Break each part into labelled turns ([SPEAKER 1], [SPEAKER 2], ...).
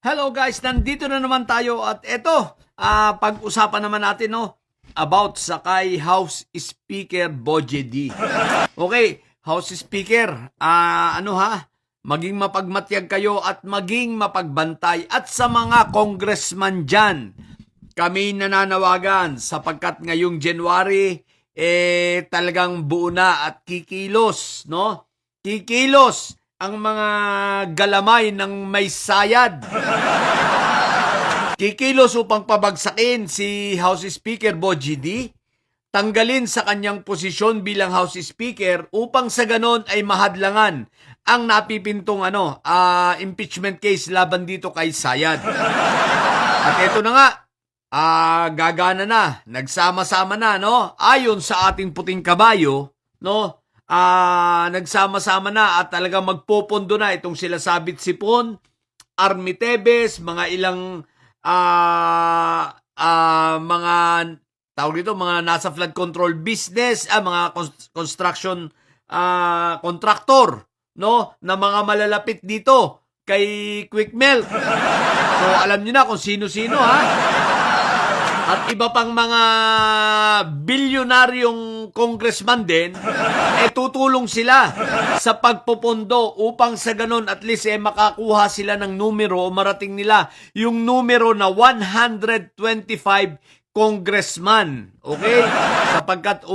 [SPEAKER 1] Hello guys, nandito na naman tayo at eto, pag-usapan naman natin about sa kay House Speaker Boje D. Okay, House Speaker, maging mapagmatyag kayo at maging mapagbantay at sa mga congressman dyan, kami nananawagan sapagkat ngayong January, talagang buo na at kikilos, no? Kikilos ang mga galamay ng may sayad. Kikilos upang pabagsakin si House Speaker Boje D, tanggalin sa kanyang posisyon bilang House Speaker upang sa ganon ay mahadlangan ang napipintong impeachment case laban dito kay Sayad. At ito na nga, gagana na, nagsama-sama na, no? Ayon sa ating puting kabayo, no? Nagsama-sama na at talagang magpopondo na itong sila Sabit Sipon, Army Tebes, mga ilang mga tawag dito, mga nasa flood control business, mga construction contractor, no, na mga malalapit dito kay Quick Milk. So alam niyo na kung sino-sino, ha? At iba pang mga bilyonaryong congressman din, tutulong sila sa pagpopondo upang sa ganun at least makakuha sila ng numero o marating nila yung numero na 125 congressman. Okay? Sapagkat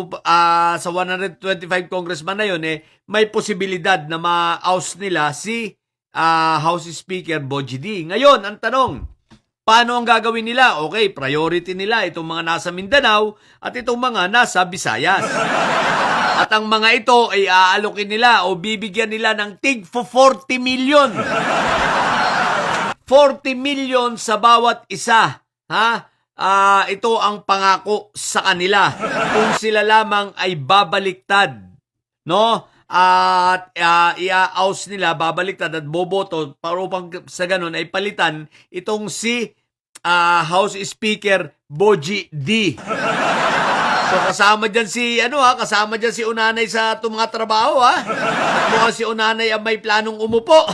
[SPEAKER 1] sa 125 congressman na yun, may posibilidad na ma-oust nila si House Speaker Boje D. Ngayon, ang tanong, paano ang gagawin nila? Okay, priority nila itong mga nasa Mindanao at itong mga nasa Visayas. At ang mga ito ay aalokin nila o bibigyan nila ng tig 40 million. 40 million sa bawat isa. Ito ang pangako sa kanila kung sila lamang ay babaliktad. No? At i-oust nila, babaliktad at boboto para upang sa ganun ay palitan itong si House Speaker Boje D. So kasama dyan kasama dyan si Unanay sa itong mga trabaho, At mukhang si Unanay ang may planong umupo.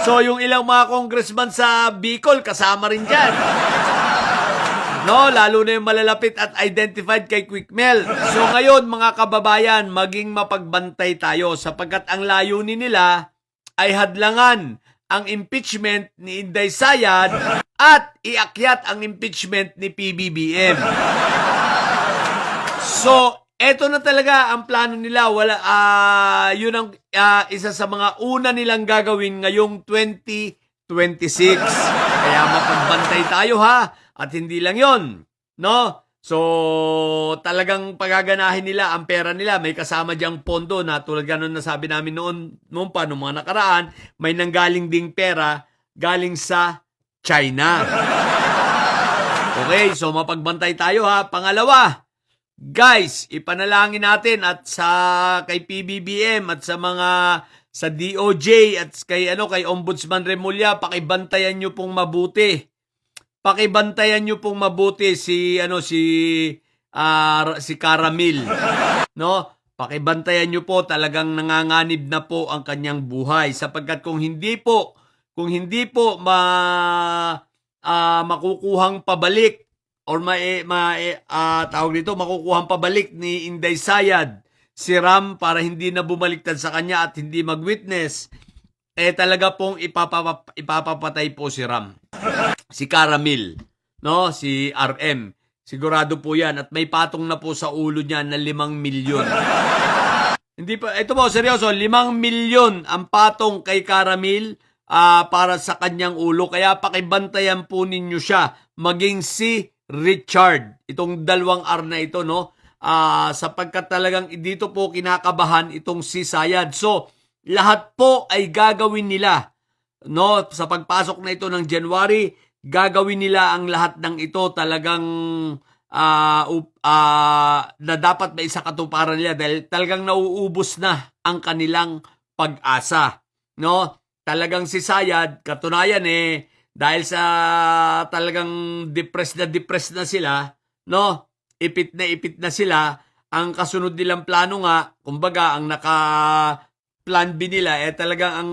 [SPEAKER 1] So yung ilang mga congressman sa Bicol kasama rin dyan. No, lalo na yung malalapit at identified kay Quick Mel. So ngayon mga kababayan, maging mapagbantay tayo sapagkat ang layunin nila ay hadlangan ang impeachment ni Inday Sayad at iakyat ang impeachment ni PBBM. So, eto na talaga ang plano nila. Yun ang isa sa mga una nilang gagawin ngayong 2026. Kaya mapagbantay tayo, At hindi lang yon, no? So, talagang pagaganahin nila ang pera nila. May kasama diyang pondo na tulad ganun na sabi namin noong mga nakaraan, may nanggaling ding pera galing sa China. Okay, so mapagbantay tayo, Pangalawa, guys, ipanalangin natin at sa kay PBBM at sa mga sa DOJ at kay Ombudsman Remulla, pakibantayan niyo pong mabuti. Pakibantayan niyo pong mabuti si Caramil, no? Pakibantayan niyo po, talagang nanganganib na po ang kanyang buhay sapagkat kung hindi po makukuhang pabalik or makukuhang pabalik ni Inday Sayad si Ram para hindi na bumaliktad sa kanya at hindi mag-witness, talaga pong ipapapatay po si Ram. Si Caramil, no? Si RM. Sigurado po yan. At may patong na po sa ulo niya na 5 milyon. Hindi pa, ito po, seryoso, 5 milyon ang patong kay Caramil para sa kanyang ulo. Kaya pakibantayan po ninyo siya. Maging si Richard. Itong 2 R na ito, no? Sapagkat talagang dito po kinakabahan itong si Sayad. So, lahat po ay gagawin nila, no? Sa pagpasok na ito ng January, gagawin nila ang lahat ng ito talagang na dapat may isa katuparan nila dahil talagang nauubos na ang kanilang pag-asa, no? Talagang si Sayad, katunayan dahil sa talagang depressed na sila, no? Ipit na sila, ang kasunod nilang plano nga, kumbaga ang naka Plan B nila talagang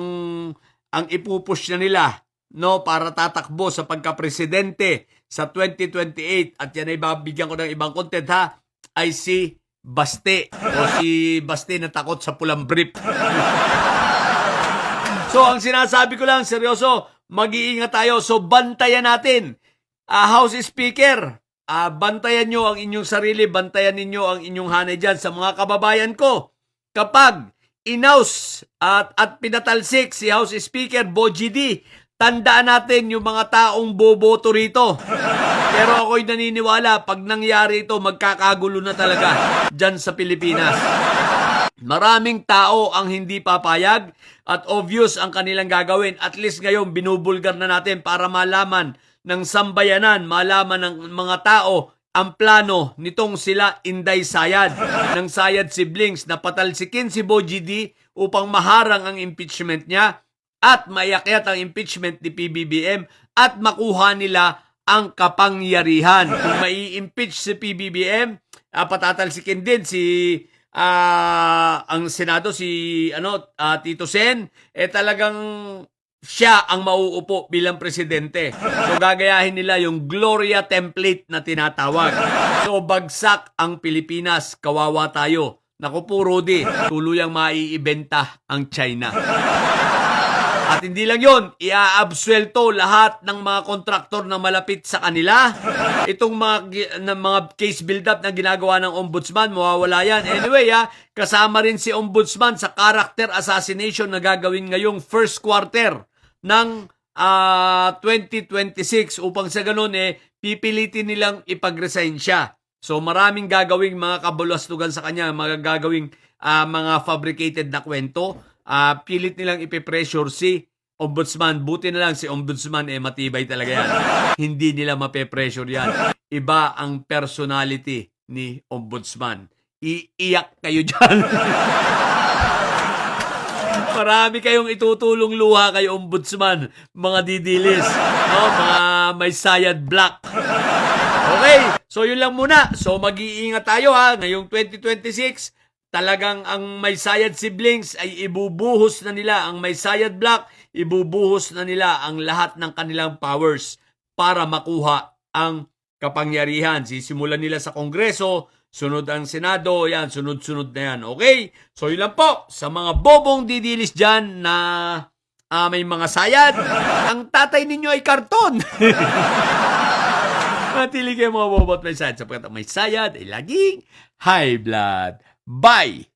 [SPEAKER 1] ang ipupush na nila, no, para tatakbo sa pagka-presidente sa 2028, at yan ay babigyan ko ng ibang content ha, ay si Baste, o si Baste na takot sa pulang brief. So, ang sinasabi ko lang, seryoso, mag-iingat tayo. So, bantayan natin. House Speaker, bantayan nyo ang inyong sarili, bantayan ninyo ang inyong hanay dyan sa mga kababayan ko. Kapag inaus at pinatalsik si House Speaker Bogie D, tandaan natin yung mga taong boboto rito. Pero ako'y naniniwala, pag nangyari ito, magkakagulo na talaga dyan sa Pilipinas. Maraming tao ang hindi papayag at obvious ang kanilang gagawin. At least ngayon, binubulgar na natin para malaman ng sambayanan, malaman ng mga tao ang plano nitong sila Inday Sayad ng Sayad siblings na patalsikin si Bogie D upang maharang ang impeachment niya at maiakyat ang impeachment ni PBBM at makuha nila ang kapangyarihan. Kung mai-impeach si PBBM, patatalsikin din si ang Senado, si Tito Sen, talagang siya ang mauupo bilang presidente. So gagayahin nila yung Gloria template na tinatawag. So bagsak ang Pilipinas, kawawa tayo. Naku po, Rudy, tuluyang maiibenta ang China. At hindi lang yon, iaabsuelto lahat ng mga kontraktor na malapit sa kanila. Itong mga case build-up na ginagawa ng ombudsman, mawawala yan. Anyway, kasama rin si ombudsman sa character assassination na gagawin ngayong first quarter ng 2026 upang sa ganun pipilitin nilang ipag-resign siya. So maraming gagawing mga kabulastugan sa kanya, mga gagawing mga fabricated na kwento. Pilit nilang ipipressure si ombudsman. Buti na lang si ombudsman matibay talaga yan. Hindi nila mape-pressure yan. Iba ang personality ni ombudsman. Iiyak kayo dyan. Marami kayong itutulong luha kay ombudsman, mga didilis, mga may sayad black. Okay, so yun lang muna. So mag-iingat tayo ngayong 2026. Talagang ang may sayad siblings ay ibubuhos na nila, ang may sayad black, ibubuhos na nila ang lahat ng kanilang powers para makuha ang kapangyarihan. Sisimulan nila sa Kongreso, sunod ang Senado, yan, sunod-sunod na yan. Okay? So yun lang po, sa mga bobong didilis dyan na may mga sayad, ang tatay ninyo ay karton. Matili kayo mga bobo at may sayad, sapagkat ang may sayad ay laging high blood. Bye!